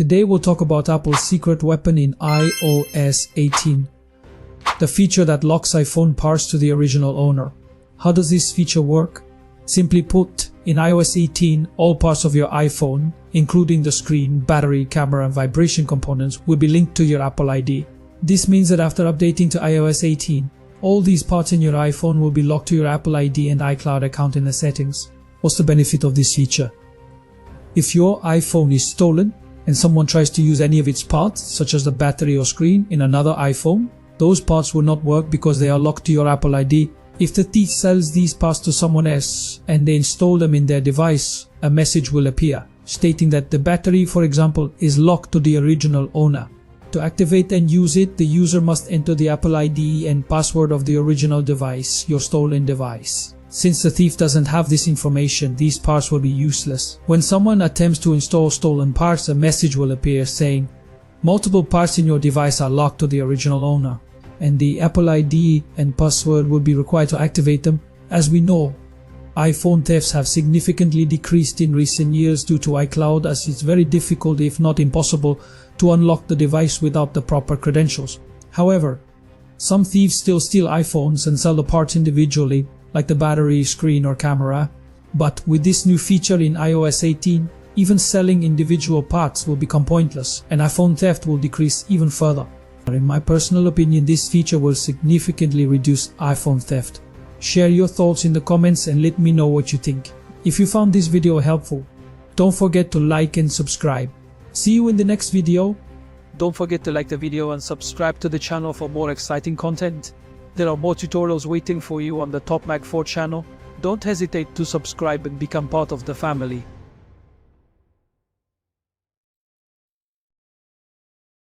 Today we'll talk about Apple's secret weapon in iOS 18. The feature that locks iPhone parts to the original owner. How does this feature work? Simply put, in iOS 18, all parts of your iPhone, including the screen, battery, camera and vibration components, will be linked to your Apple ID. This means that after updating to iOS 18, all these parts in your iPhone will be locked to your Apple ID and iCloud account in the settings. What's the benefit of this feature? If your iPhone is stolen and someone tries to use any of its parts, such as the battery or screen, in another iPhone, those parts will not work because they are locked to your Apple ID. If the thief sells these parts to someone else and they install them in their device, a message will appear stating that the battery, for example, is locked to the original owner. To activate and use it, the user must enter the Apple ID and password of the original device, your stolen device. Since the thief doesn't have this information, these parts will be useless. When someone attempts to install stolen parts, a message will appear saying, multiple parts in your device are locked to the original owner, and the Apple ID and password will be required to activate them. As we know, iPhone thefts have significantly decreased in recent years due to iCloud, as it's very difficult, if not impossible, to unlock the device without the proper credentials. However, some thieves still steal iPhones and sell the parts individually, like the battery, screen or camera. But with this new feature in iOS 18, even selling individual parts will become pointless and iPhone theft will decrease even further. In my personal opinion, this feature will significantly reduce iPhone theft. Share your thoughts in the comments and let me know what you think. If you found this video helpful, don't forget to like and subscribe. See you in the next video. Don't forget to like the video and subscribe to the channel for more exciting content. There are more tutorials waiting for you on the Top Mag 4 channel. Don't hesitate to subscribe and become part of the family.